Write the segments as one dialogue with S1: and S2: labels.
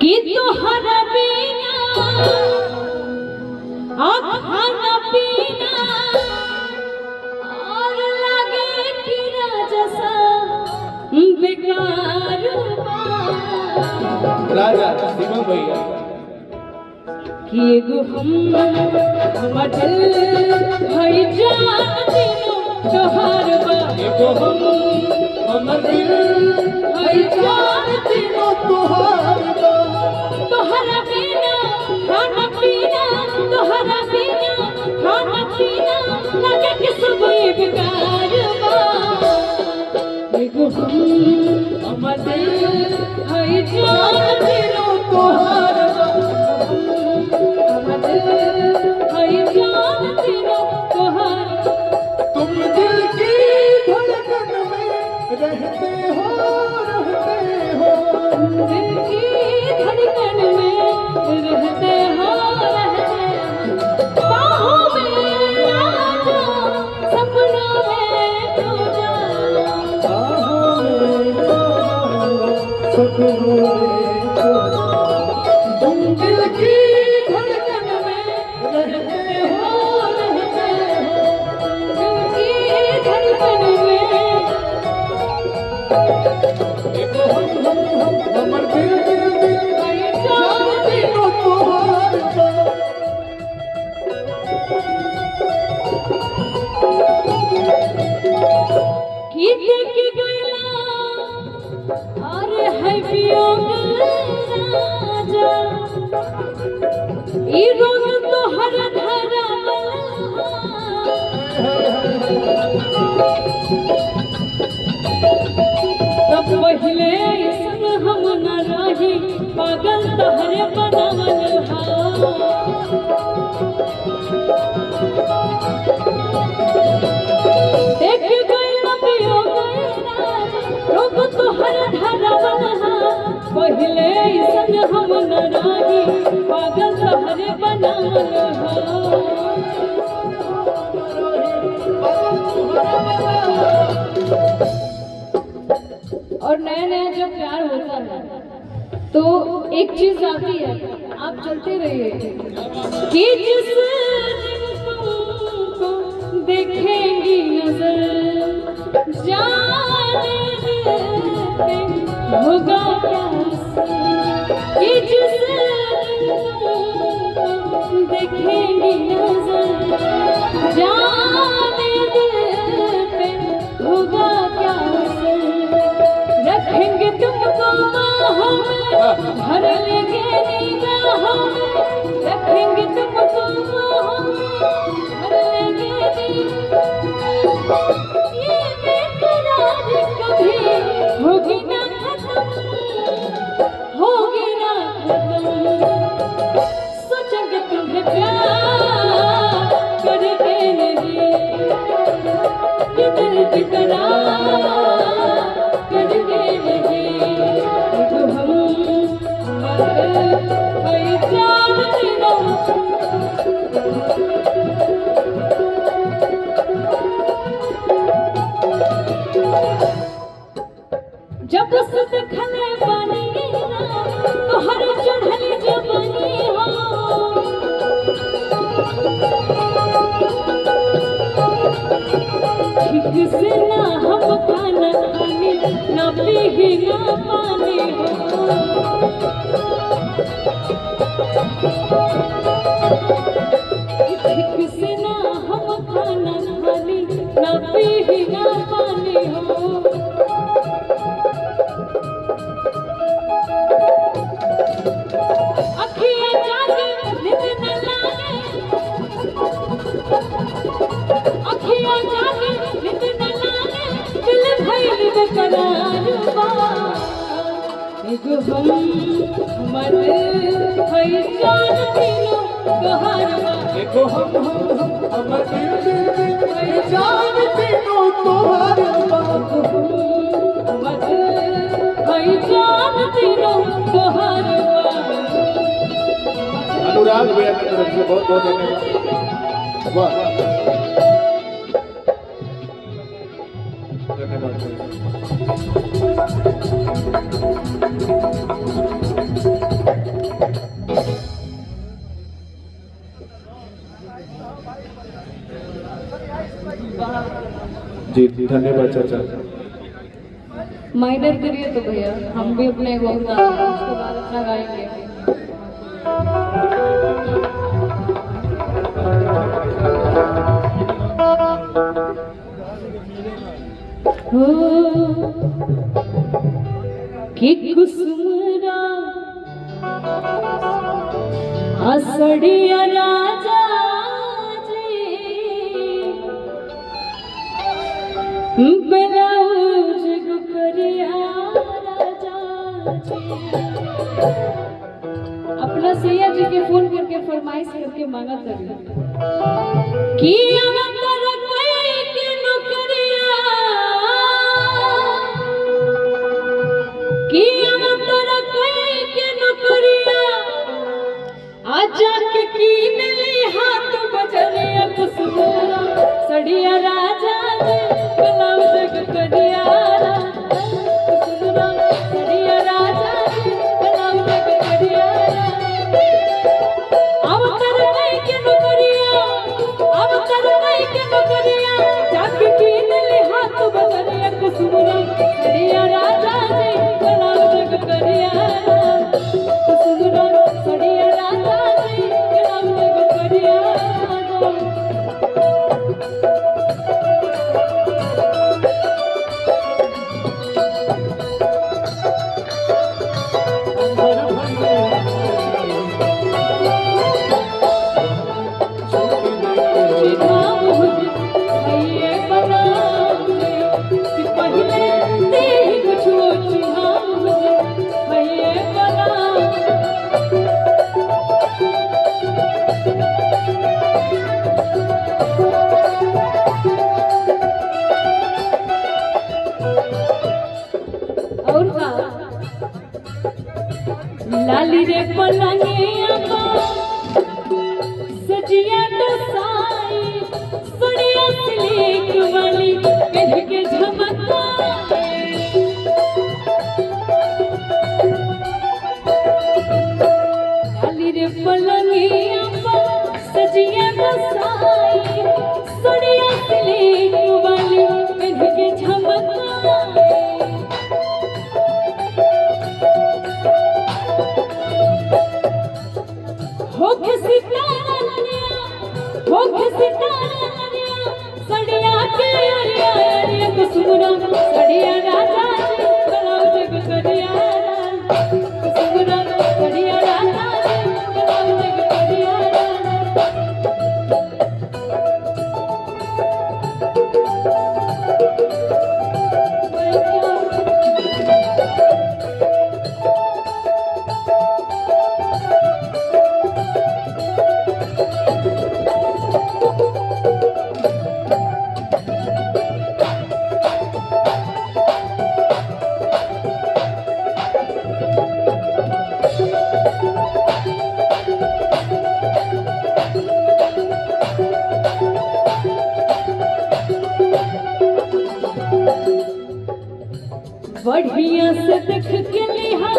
S1: कि तोहरा बिना खाना पीना और लगे कि राजसा बेकार
S2: राजा शिवम भैया
S1: कि एगो हमर दिल भई जान दिनो तोहार बा
S2: एगो हमर दिल
S1: भई जान
S2: दिनो तोहार बा
S1: तोहरा बिना खाना पीना तोहरा बिना खाना पीना लगे कि सब बेकार बा एगो हमर दिल भई जान दिनो तोहार बा हमर दिल भई जान दिनो तोहार
S2: तुम दिल की धड़कन में रहते हो
S1: दिल की धड़कन में रहते हो बाहों में आ जाओ सपनों में खो जाओ
S2: तुम दिल की
S1: धड़कन में
S2: रहते हो
S1: दिल की धड़कन में
S2: एगो हमर दिल
S1: भई जान
S2: दिनो तोहार बा
S1: की देख गया अरे है वियोग राजा ई रोग तो हर धरा तब पहले ऐसन हम न रही पागल तहरे बनावल देख गए वियोग रोग तो हर धरा पहले ऐसन हम न रही पागल तहरे बनावल और नया नया जब प्यार होता है तो एक चीज आती है आप चलते रहिए कि जिस दिन तुमको देखेंगी नजर जाने देते होगा क्या असर कि जिस दिन तुमको देखेंगी नजर जाने देते होगा क्या असर रखेंगे तुमको बाहों में भर लेंगे निगाहों में रखेंगे तुमको बाहों में भर लेंगे निगाहों में ये बेकरारी कभी होगी ना खत्म होगी ना खत्म सोचेंगे तुम्हें प्यार करके नहीं ये दिल बेकरार जब सुत खले पानी तो हर चढ़ली जवानी हो ठीक से ना हम खाना खानी ना पी ना पानी हो ठीक से ना हम खाना खानी ना पी ना पानी हो अखियाँ जागे नींद न लागे अखियाँ जागे नींद न लागे दिल भइल बेकरार बा एगो हमर भई जान दिनो तोहार बा
S2: एगो हमर दिल भई जान दिनो तोहार बा
S1: हमर भई जान दिनो तोहार बा
S2: अनुराग भैया की तरफ से बहुत बहुत धन्यवाद। वाह धन्यवाद। जी धन्यवाद चाचा।
S1: माइनर करिए तो भैया हम भी अपने को गा दें, उसके बाद अपना गाएंगे। हो कि कुसुमरा असड़िया राजा ब्लाउज करिया राजा अपना सैया जी के फोन करके फरमाइश करके मांगा करिए कि अवतार कोई के नौकरिया कि अवतार कोई के नौकरिया आजा के कीन ली हाथ बजरिया कुसुमरा सड़िया राजा ब्लाउज करिया कुसुमरा सड़िया राजा ब्लाउज करिया अब कर नहीं के नौकरिया अब कर नहीं के नौकरिया जाके कीन ली हाथ बजरिया कुसुमरा सड़िया राजा ब्लाउज करिया कुसुमरा सड़िया राजा ब्लाउज करिया लाली रे पलंगिया सजिया डसाई सड़िया सिल्क वाली कह के झमकाए लाली रे पलंगिया सजिया डसाई सड़िया सिल्क वाली कह के झमकाए हो किसी सड़िया के अरिया कुसुमरा सड़िया राजा ब्लाउज करिया कुसुमरा सड़िया राजा ब्लाउज करिया बढ़िया से देख के लिहा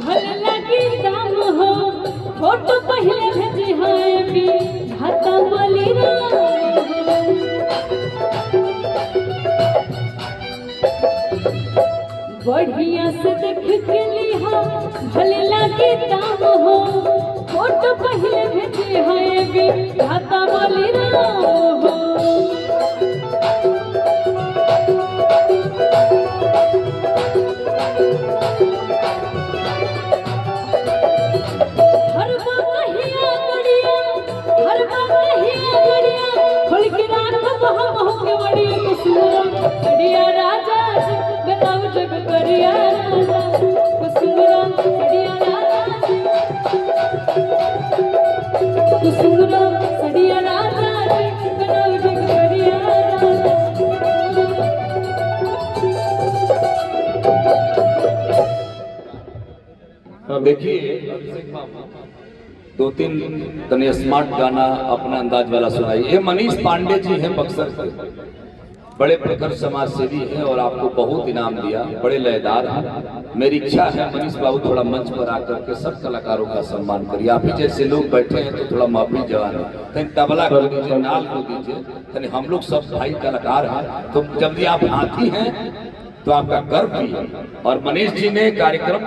S1: भल लगी दाम हो फोटो पहले भेजी है भी हाथा वाली बढ़िया से देख के लिहा भल लगी दाम हो फोटो पहले भेजी है भी हाथा वाली हो सड़िया राजा ब्लाउज करिया कुसुमरा सड़िया राजा कुसुमरा सड़िया राजा ब्लाउज करिया
S3: देखिए दो तीन तने स्मार्ट गाना अपना अंदाज वाला सुनाई। ये मनीष पांडे जी हैं बक्सर से, बड़े प्रखर समाज सेवी हैं और आपको बहुत इनाम दिया, बड़े लयदार हैं। मेरी इच्छा है मनीष बाबू थोड़ा मंच पर आकर के सब कलाकारों का सम्मान करिए। आप ही जैसे लोग बैठे हैं तो थोड़ा माफी जवान है, तनि तबला को दीजिए, नाल को दीजिए, तनि हम लोग सब भाई कलाकार हैं, तो जब भी आप हाथी हैं तो आपका गर्व भी है। और मनीष जी ने कार्यक्रम